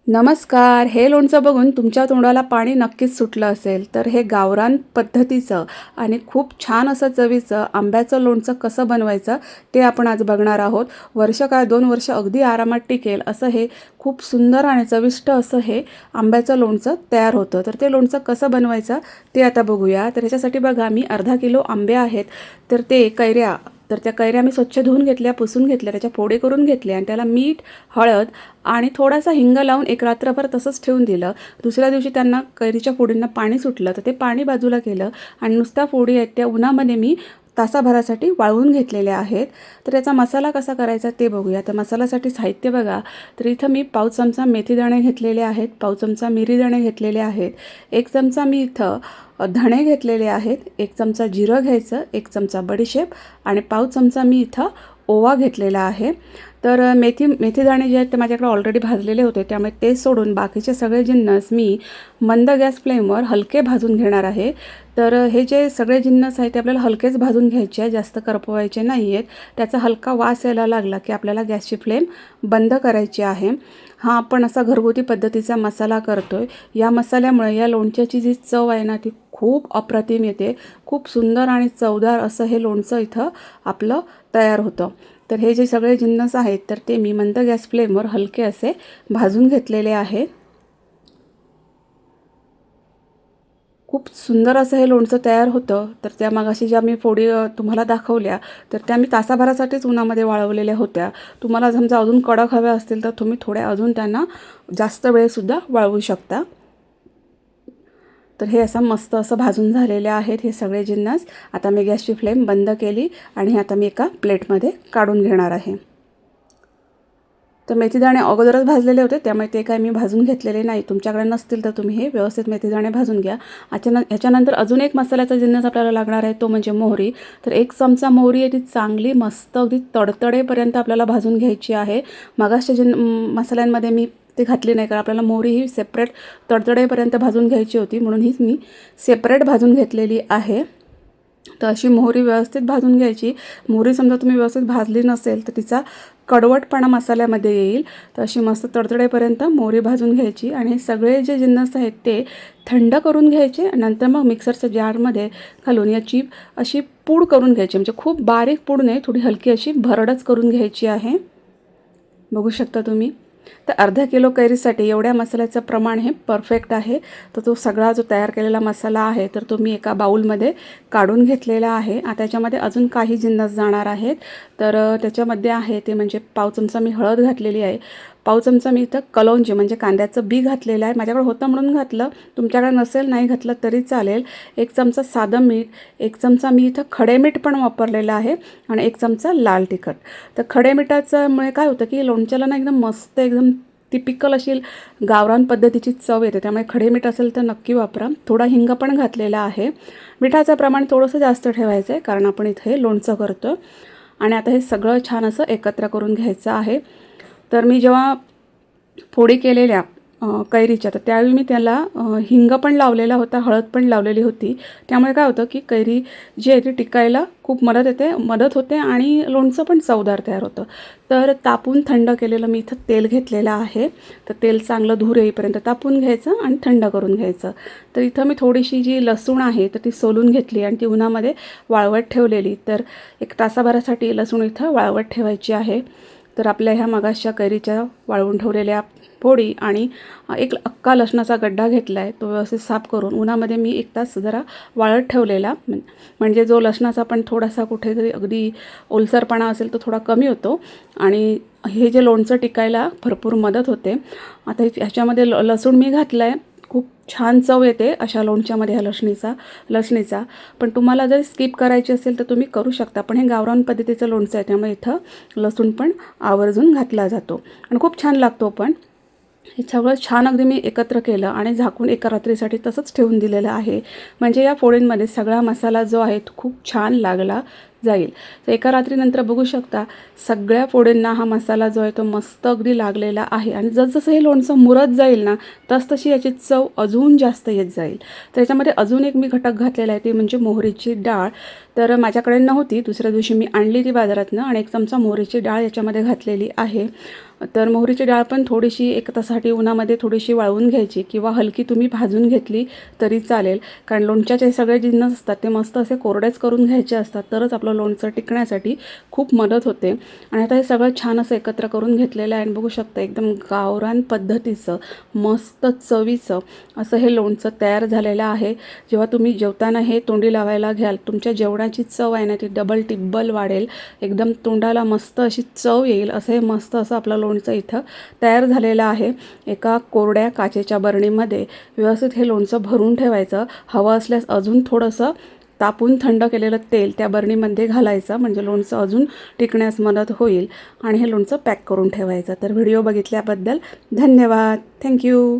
नमस्कार. हे लोणचं बघून तुमच्या तोंडाला पाणी नक्कीच सुटलं असेल. तर हे गावरान पद्धतीचं आणि खूप छान असं चवीचं आंब्याचं लोणचं कसं बनवायचं ते आपण आज बघणार आहोत. वर्ष काय 2 वर्ष अगदी आरामात टिकेल असं हे खूप सुंदर आणि चविष्ट असं हे आंब्याचं लोणचं तयार होतं. तर ते लोणचं कसं बनवायचं ते आता बघूया. तर ह्याच्यासाठी बघा मी अर्धा किलो आंबे आहेत. तर ते कैऱ्या तर त्या कैऱ्या मी स्वच्छ धुवून घेतल्या, पुसून घेतल्या, त्याच्या फोडी करून घेतल्या आणि त्याला मीठ, हळद आणि थोडासा हिंग लावून एक रात्रभर तसंच ठेवून दिलं. दुसऱ्या दिवशी त्यांना कैरीच्या फोडींना पाणी सुटलं तर ते पाणी बाजूला केलं आणि नुसत्या फोडी आहेत त्या उन्हामध्ये मी तासाभरासाठी वाळवून घेतलेल्या आहेत. तर याचा मसाला कसा करायचा ते बघूया. तर मसाल्यासाठी साहित्य बघा. तर इथं मी पाव चमचा मेथीदाणे घेतलेले आहेत, पाव चमचा मिरीदाणे घेतलेले आहेत, 1 चमचा मी इथं धणे घेतलेले आहेत, 1 चमचा जिरं घ्यायचं, 1 चमचा बडीशेप आणि पाव चमचा मी इथं ओवा घेतलेला आहे. तर मेथीदाणे जे आहेत ते माझ्याकडे ऑलरेडी भाजलेले होते, त्यामुळे ते सोडून बाकीचे सगळे जिन्नस मी मंद गॅस फ्लेमवर हलके भाजून घेणार आहे. तर हे जे सगळे जिन्नस आहेत ते आपल्याला हलकेच भाजून घ्यायचे आहे, जास्त करपवायचे नाही आहेत. त्याचा हलका वास यायला लागला की आपल्याला गॅसची फ्लेम बंद करायची आहे. हा आपण असा घरगुती पद्धतीचा मसाला करतो आहे. या मसाल्यामुळे या लोणच्याची जी चव आहे ना ती खूप अप्रतिम येते. खूप सुंदर आणि चवदार असं हे लोणचं इथं आपलं तयार होतं. तर हे जे सगळे जिन्नस आहेत तर ते मी मंद गॅस फ्लेमवर हलके असे भाजून घेतलेले आहेत. खूप सुंदर असं हे लोणचं तयार होतं. तर त्या मगाशी ज्या मी फोडी तुम्हाला दाखवल्या तर त्या मी तासाभरासाठीच उन्हामध्ये वाळवलेल्या होत्या. तुम्हाला समजा अजून कडक हव्या असतील तर तुम्ही थोड्या अजून त्यांना जास्त वेळसुद्धा वाळवू शकता. तर हे असं मस्त असं भाजून झालेले आहेत हे सगळे जिन्नस. आता मी गॅसची फ्लेम बंद केली आणि आता मी एका प्लेटमध्ये काढून घेणार आहे. तर मेथीदाणे अगोदरच भाजलेले होते त्यामुळे ते काय मी भाजून घेतलेले नाही. तुमच्याकडे नसतील तर तुम्ही हे व्यवस्थित मेथीदाणे भाजून घ्या. ह्याच्यानंतर अजून एक मसाल्याचा जिन्नस आपल्याला लागणार आहे तो म्हणजे मोहरी. तर 1 चमचा मोहरी आहे ती चांगली मस्त अगदी तडतडेपर्यंत आपल्याला भाजून घ्यायची आहे. मगासच्या मसाल्यांमध्ये मी ते घातली नाही कारण आपल्याला मोहरी ही सेपरेट तडतडेपर्यंत भाजून घ्यायची होती, म्हणून हीच मी सेपरेट भाजून घेतलेली आहे. तर अशी मोहरी व्यवस्थित भाजून घ्यायची. मोहरी समजा तुम्ही व्यवस्थित भाजली नसेल तर तिचा कडवटपणा मसाल्यामध्ये येईल. तर अशी मस्त तडतडेपर्यंत मोहरी भाजून घ्यायची आणि हे सगळे जे जिन्नस आहेत ते थंड करून घ्यायचे. नंतर मग मिक्सरच्या जारमध्ये घालून याची अशी पूड करून घ्यायची. म्हणजे खूप बारीक पूड नाही, थोडी हलकी अशी भरडच करून घ्यायची आहे. बघू शकता तुम्ही. तर अर्धा किलो कैरीसाठी एवढ्या मसाल्याचं प्रमाण हे परफेक्ट आहे. तर तो सगळा जो तयार केलेला मसाला आहे तर तो मी एका बाऊलमध्ये काढून घेतलेला आहे. आता त्याच्यामध्ये अजून काही जिन्नस जाणार आहेत. तर त्याच्यामध्ये आहे ते म्हणजे पाव चमचा मी हळद घातलेली आहे, पाव चमचा मी इथं कलौंजी म्हणजे कांद्याचं बी घातलेलं आहे. माझ्याकडे होतं म्हणून घातलं, तुमच्याकडे नसेल नाही घातलं तरी चालेल. 1 चमचा साधं मीठ, 1 चमचा मी इथं खडे मीठ पण वापरलेलं आहे आणि 1 चमचा लाल तिखट. तर खडे मिठाच्यामुळे काय होतं की लोणच्याला ना एकदम मस्त एकदम टिपिकल अशी गावरान पद्धतीची चव येते. त्यामुळे खडे मीठ असेल तर नक्की वापरा. थोडा हिंग पण घातलेला आहे. मिठाचं प्रमाण थोडंसं जास्त ठेवायचं आहे कारण आपण इथे लोणचं करतो. आणि आता हे सगळं छान असं एकत्र करून घ्यायचं आहे. तर मी जेव्हा फोडी केलेल्या कैरीच्या तर त्यावेळी मी त्याला हिंग पण लावलेला होता, हळद पण लावलेली होती. त्यामुळे काय होतं की कैरी जी आहे ती टिकायला खूप मदत होते आणि लोणचं पण चवदार तयार होतं. तर तापून थंड केलेलं मी इथं तेल घेतलेलं आहे. तर तेल चांगलं धूर येईपर्यंत तापून घ्यायचं आणि थंड करून घ्यायचं. तर इथं मी थोडीशी जी लसूण आहे तर ती सोलून घेतली आणि ती उन्हामध्ये वाळवत ठेवलेली. तर 1 तासाभरासाठी लसूण इथं वाळवत ठेवायची आहे. तर आपल्या ह्या मगाशच्या कैरीच्या वाळवून ठेवलेल्या फोडी आणि एक अख्खा लसणाचा गड्डा घेतला आहे, तो व्यवस्थित साफ करून उन्हामध्ये मी 1 तास जरा वाळत ठेवलेला. म्हणजे जो लसणाचा पण थोडासा कुठेतरी अगदी ओलसरपणा असेल तो थोडा कमी होतो आणि हे जे लोणचं टिकायला भरपूर मदत होते. आता ह्याच्यामध्ये लसूण मी घातला आहे. खूप छान चव येते अशा लोणच्यामध्ये ह्या लसणीचा. पण तुम्हाला जर स्किप करायची असेल तर तुम्ही करू शकता. पण हे गावरान पद्धतीचं लोणचं आहे त्यामुळे इथं लसूण पण आवर्जून घातला जातो आणि खूप छान लागतो. पण हे सगळं छान अगदी मी एकत्र केलं आणि झाकून एका रात्रीसाठी तसंच ठेवून दिलेलं आहे. म्हणजे या फोडींमध्ये सगळा मसाला जो आहे तो खूप छान लागला जाईल. तर एका रात्रीनंतर बघू शकता सगळ्या फोडींना हा मसाला जो आहे तो मस्त अगदी लागलेला आहे. आणि जसजसं हे लोणचं मुरत जाईल ना तसतशी याची चव अजून जास्त येत जाईल. तर याच्यामध्ये अजून एक मी घटक घातलेला आहे ती म्हणजे मोहरीची डाळ. तर माझ्याकडे नव्हती, दुसऱ्या दिवशी मी आणली ती बाजारातनं आणि 1 चमचा मोहरीची डाळ याच्यामध्ये घातलेली आहे. तर मोहरीची डाळ पण थोडीशी 1 तासासाठी उन्हामध्ये थोडीशी वाळवून घ्यायची किंवा हलकी तुम्ही भाजून घेतली तरी चालेल. कारण लोणच्याचे सगळे जिन्नस असतात ते मस्त असे कोरडेच करून घ्यायचे असतात, तरच आपलं लोणचं टिकण्यासाठी खूप मदत होते. आणि आता हे सगळं छान असं एकत्र करून घेतलेलं आहे आणि बघू शकता एकदम गावरान पद्धतीचं मस्त चवीचं असं हे लोणचं तयार झालेलं आहे. जेव्हा तुम्ही जेवताना हे तोंडी लावायला घ्याल, तुमच्या जेवणाची चव आहे ना ती डबल टिब्बल वाढेल. एकदम तोंडाला मस्त अशी चव येईल असं हे मस्त असं आपलं लोणचं इथं तयार झालेलं आहे. एका कोरड्या काचेच्या बरणीमध्ये व्यवस्थित हे लोणचं भरून ठेवायचं. हवं असल्यास अजून थोडंसं तापून थंड केलेलं तेल त्या बरणीमध्ये घालायचं, म्हणजे लोणचं अजून टिकण्यास मदत होईल. आणि हे लोणचं पॅक करून ठेवायचं. तर व्हिडिओ बघितल्याबद्दल धन्यवाद. थँक्यू.